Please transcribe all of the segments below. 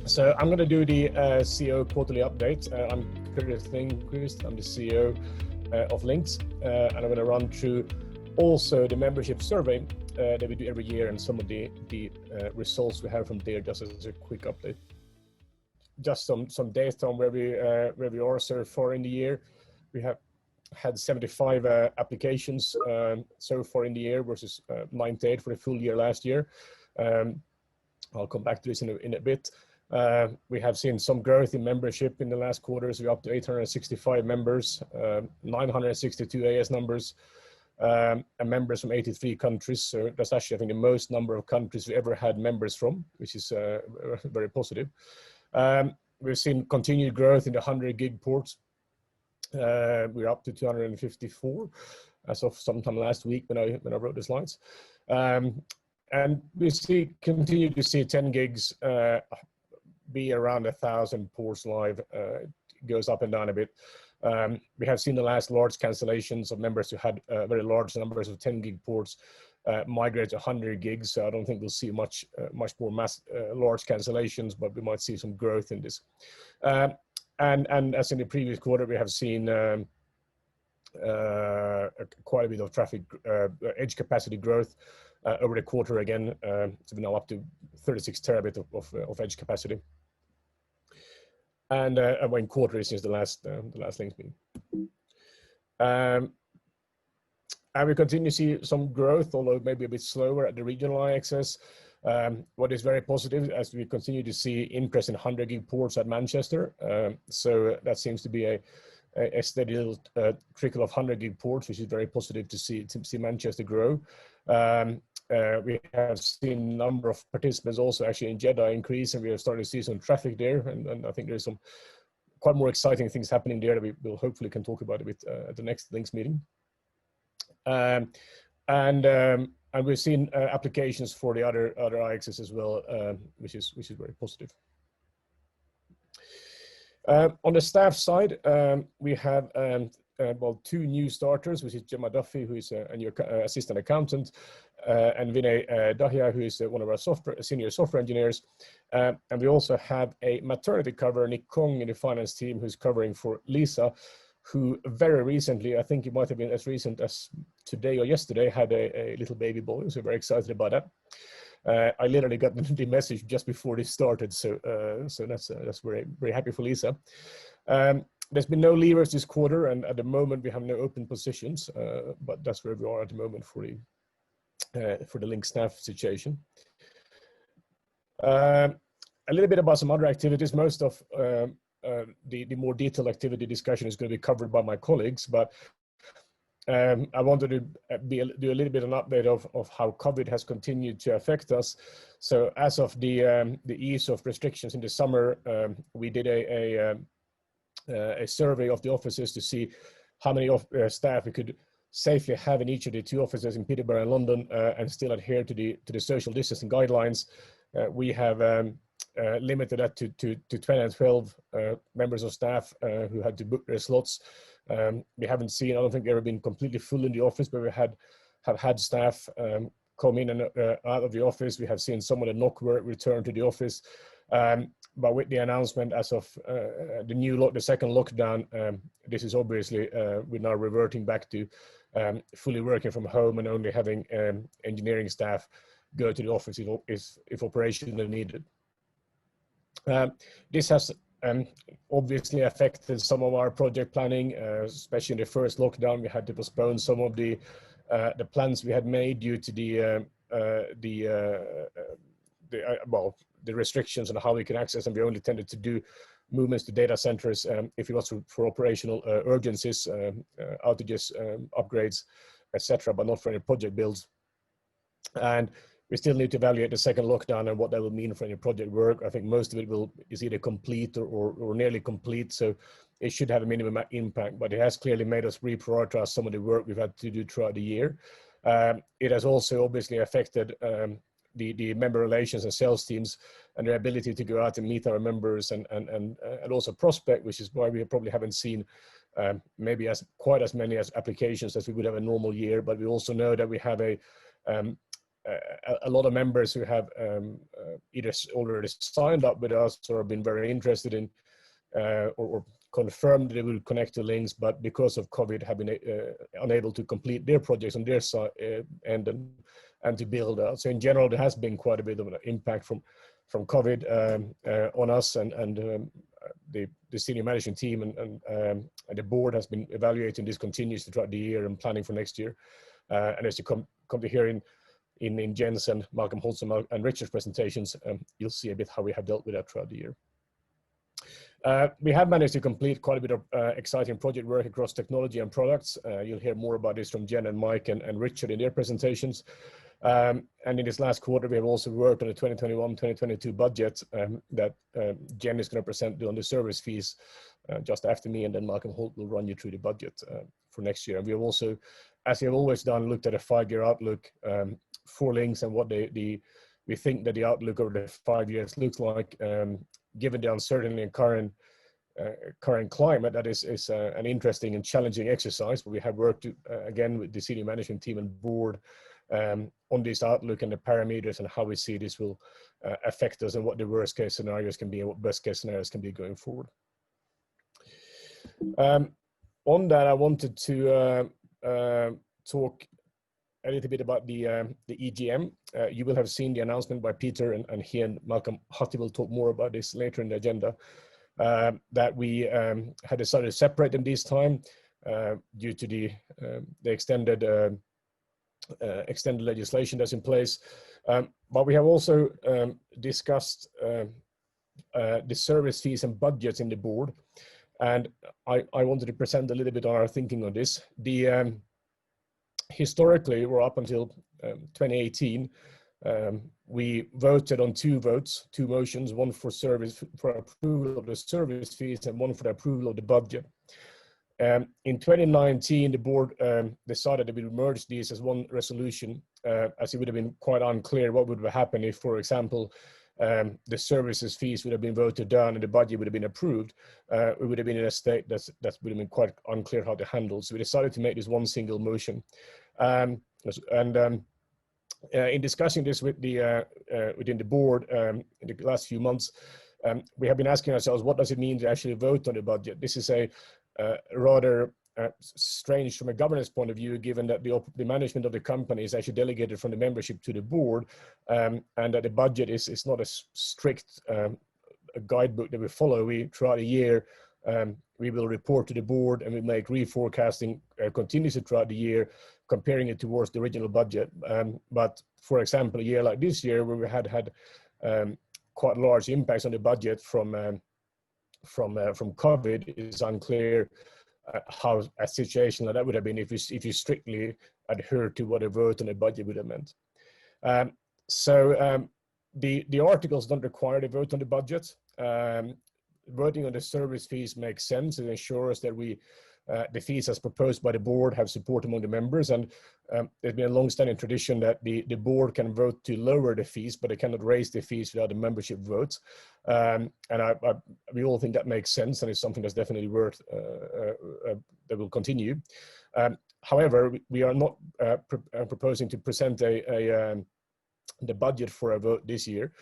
So I'm going to do the CEO quarterly update. I'm Kurtis Lindqvist. I'm the CEO of LINX, and I'm going to run through also the membership survey that we do every year and some of the results we have from there, just as a quick update. Just some data on where we are so far in the year. We have had 75 applications so far in the year versus 98 for the full year last year. I'll come back to this in a bit. We have seen some growth in membership in the last quarters. We're up to 865 members, 962 AS numbers, and members from 83 countries. So that's actually, I think, the most number of countries we ever had members from, which is very positive. We've seen continued growth in the 100 gig ports. We're up to 254 as of sometime last week when I wrote the slides. And we continue to see 10 gigs be around 1,000 ports live. It goes up and down a bit. We have seen the last large cancellations of members who had very large numbers of 10 gig ports migrate to 100 gigs. So I don't think we'll see much more large cancellations, but we might see some growth in this. And as in the previous quarter, we have seen quite a bit of traffic edge capacity growth over the quarter again. So we're now up to 36 terabit of edge capacity. And one quarter is since the last LINX meeting. And we continue to see some growth, although maybe a bit slower at the regional IXS. What is very positive as we continue to see interest in 100 gig ports at Manchester. So that seems to be a steady little trickle of 100 gig ports, which is very positive to see Manchester grow. We have seen a number of participants also actually in Jeddah increase, and we are starting to see some traffic there. And I think there's some quite more exciting things happening there that we will hopefully can talk about a bit at the next LINX meeting. And we've seen applications for the other IXs as well, which is very positive. On the staff side, we have well, two new starters, which is Gemma Duffy, who is a new assistant accountant, and Vinay Dahia, who is one of our senior software engineers. And we also have a maternity cover, Nick Kong, in the finance team, who's covering for Lisa, who very recently, I think it might have been as recent as today or yesterday, had a little baby boy. So very excited about that. I literally got the message just before this started, so that's very, very happy for Lisa. There's been no leavers this quarter, and at the moment we have no open positions, but that's where we are at the moment for the LINX staff situation. A little bit about some other activities. Most of the more detailed activity discussion is going to be covered by my colleagues, but I wanted to do a little bit of an update of how COVID has continued to affect us. So as of the ease of restrictions in the summer, we did a survey of the offices to see how many staff we could safely have in each of the two offices in Peterborough and London and still adhere to the social distancing guidelines. We have limited that to 20 and 12 members of staff who had to book their slots. We haven't seen, I don't think we've ever been completely full in the office, but we have had staff come in and out of the office. We have seen some of the knock work return to the office. But with the announcement as of the second lockdown, this is obviously, we're now reverting back to fully working from home and only having engineering staff go to the office if operationally needed. This has obviously affected some of our project planning, especially in the first lockdown. We had to postpone some of the plans we had made due to the restrictions on how we can access, and we only tended to do movements to data centers if it was for operational urgencies, outages, upgrades, etc., but not for any project builds. And we still need to evaluate the second lockdown and what that will mean for any project work. I think most of it is either complete or nearly complete, so it should have a minimum impact, but it has clearly made us reprioritize some of the work we've had to do throughout the year. It has also obviously affected the member relations and sales teams and their ability to go out and meet our members and also prospect, which is why we probably haven't seen maybe quite as many applications as we would have a normal year. But we also know that we have a lot of members who have either already signed up with us or been very interested in or confirmed they will connect to LINX, but because of COVID have been unable to complete their projects on their side and to build out. So in general, there has been quite a bit of an impact from COVID on us, and the senior management team and the board has been evaluating this continuously throughout the year and planning for next year. And as you come to hear in Jens and Malcolm Holtz and Richard's presentations, you'll see a bit how we have dealt with that throughout the year. We have managed to complete quite a bit of exciting project work across technology and products. You'll hear more about this from Jen and Mike and Richard in their presentations. And in this last quarter, we have also worked on the 2021-2022 budget that Jen is going to present on the service fees just after me, and then Malcolm Holt will run you through the budget for next year. And we have also, as we have always done, looked at a 5-year outlook for LINX and what we think that the outlook over the 5 years looks like, given the uncertainty and current climate. That is an interesting and challenging exercise, but we have worked again with the senior management team and board on this outlook and the parameters and how we see this will affect us and what the worst case scenarios can be and what best case scenarios can be going forward. On that, I wanted to talk a little bit about the EGM. You will have seen the announcement by Peter, and he and Malcolm Hutty will talk more about this later in the agenda, that we had decided to separate them this time due to the extended legislation that's in place. But we have also discussed the service fees and budgets in the board, and I wanted to present a little bit on our thinking on this. Historically, or up until 2018, we voted on two motions, one for approval of the service fees and one for the approval of the budget. In 2019, the board decided that we would merge these as one resolution, as it would have been quite unclear what would have happened if, for example, the services fees would have been voted down and the budget would have been approved. We would have been in a state that would have been quite unclear how to handle. So we decided to make this one single motion. In discussing this with within the board in the last few months, we have been asking ourselves, what does it mean to actually vote on the budget? This is a rather strange from a governance point of view, given that the management of the company is actually delegated from the membership to the board, and that the budget is not a strict guidebook that we follow. Throughout the year, we will report to the board and we make reforecasting continuously throughout the year, comparing it towards the original budget. But for example, a year like this year, where we had quite large impacts on the budget from COVID, it is unclear how a situation like that would have been if you strictly adhere to what a vote on a budget would have meant. The articles don't require a vote on the budget. Voting on the service fees makes sense. It ensures that the fees as proposed by the board have support among the members, and there's been a long-standing tradition that the board can vote to lower the fees, but they cannot raise the fees without a membership vote. And we all think that makes sense, and it's something that's definitely worth that will continue. However, we are not proposing to present the budget for a vote this year.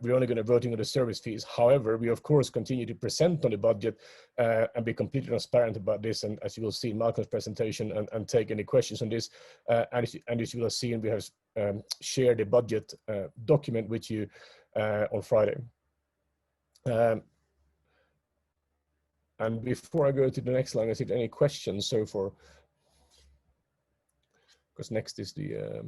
We're only going to voting on the service fees. However, we of course continue to present on the budget and be completely transparent about this. And as you will see in Malcolm's presentation, and take any questions on this. And as you will see, and we have shared the budget document with you on Friday. And before I go to the next slide, I see any questions so far, because next is the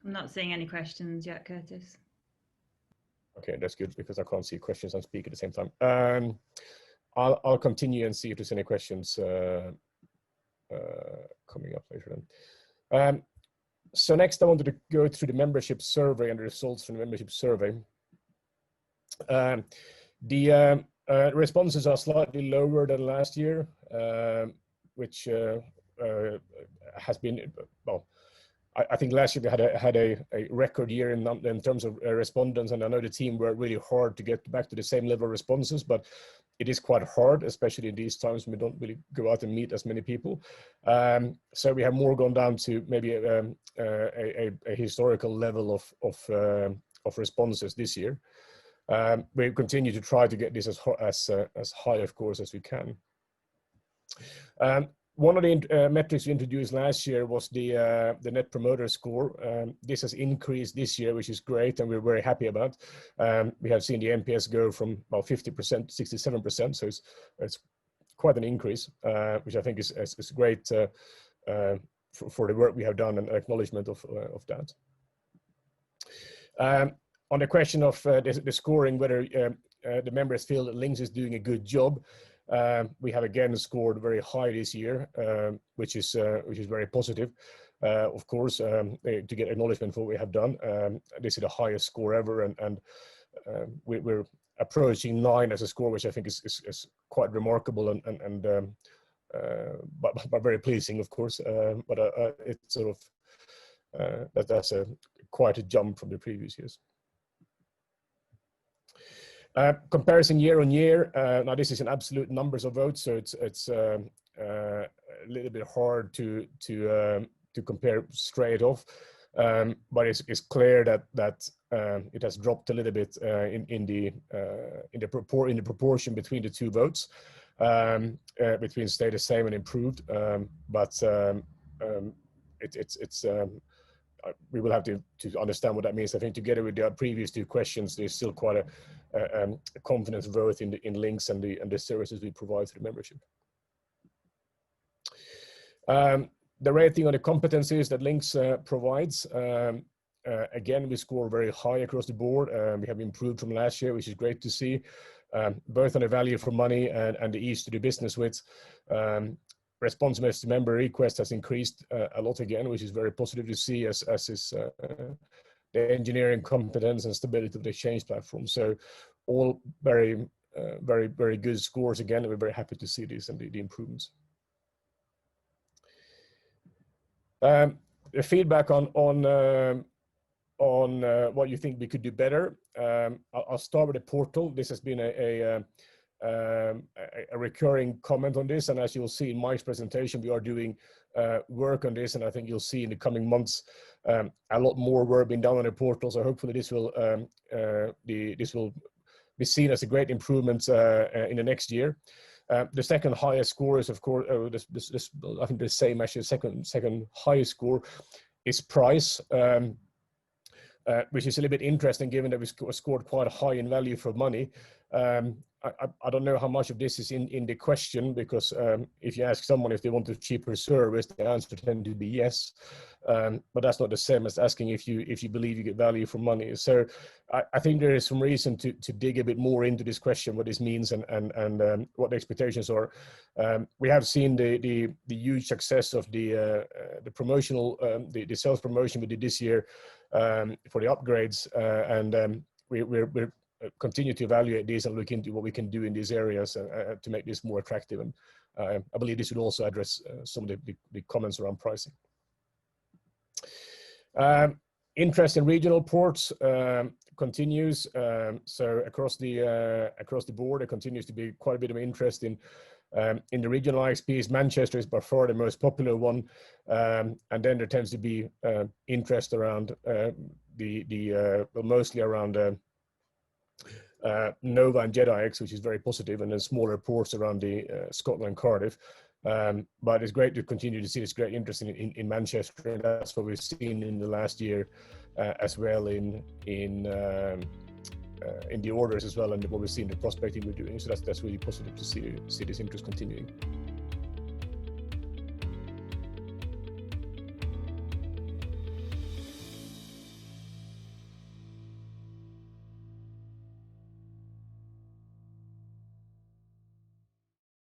I'm not seeing any questions yet, Kurtis. Okay, that's good, because I can't see questions and speak at the same time. I'll continue and see if there's any questions coming up later on. So next, I wanted to go through the membership survey and the results from the membership survey. The responses are slightly lower than last year, which has been, well, I think last year we had a record year in terms of respondents, and I know the team worked really hard to get back to the same level of responses, but it is quite hard, especially in these times when we don't really go out and meet as many people. So we have more gone down to maybe a historical level of responses this year. We continue to try to get this as high, of course, as we can. One of the metrics we introduced last year was the Net Promoter Score. This has increased this year, which is great, and we're very happy about. We have seen the NPS go from about 50% to 67%, so it's quite an increase, which I think is great for the work we have done and acknowledgement of that. On the question of the scoring, whether the members feel that LINX is doing a good job, we have again scored very high this year, which is very positive. Of course, to get acknowledgement for what we have done. This is the highest score ever, and we're approaching 9 as a score, which I think is quite remarkable but very pleasing, of course. But it's sort of that's quite a jump from the previous years. Comparison year on year. Now this is in absolute numbers of votes, so it's a little bit hard to compare straight off. But it's clear that it has dropped a little bit in the proportion between the two votes, between stay the same and improved. But we will have to understand what that means. I think together with the previous two questions, there's still quite a confidence vote in LINX and the services we provide to the membership. The rating on the competencies that LINX provides, again, we score very high across the board. We have improved from last year, which is great to see, both on the value for money and the ease to do business with. Responsiveness to member requests has increased a lot again, which is very positive to see, as is the engineering competence and stability of the exchange platform. So all very good scores again, and we're very happy to see this and the improvements. The feedback on what you think we could do better. I'll start with the portal. This has been a recurring comment on this, and as you'll see in Mike's presentation, we are doing work on this, and I think you'll see in the coming months a lot more work being done on the portal. So hopefully this will be seen as a great improvement in the next year. The second highest score is, of course, I think the same actually. Second highest score is price, which is a little bit interesting given that we scored quite high in value for money. I don't know how much of this is in the question, because if you ask someone if they want a cheaper service, the answer tends to be yes. But that's not the same as asking if you believe you get value for money. So I think there is some reason to dig a bit more into this question, what this means and what the expectations are. We have seen the huge success of the promotional the sales promotion we did this year for the upgrades, and we're continue to evaluate these and look into what we can do in these areas to make this more attractive. And I believe this would also address some of the comments around pricing. Interest in regional ports continues. So across the board, there continues to be quite a bit of interest in the regional IXPs. Manchester is by far the most popular one, and then there tends to be interest around mostly around Nova and JetIX, which is very positive, and then smaller ports around the Scotland, Cardiff. But it's great to continue to see this great interest in Manchester, and that's what we've seen in the last year as well in the orders as well, and what we see in the prospecting we're doing. So that's really positive to see this interest continuing.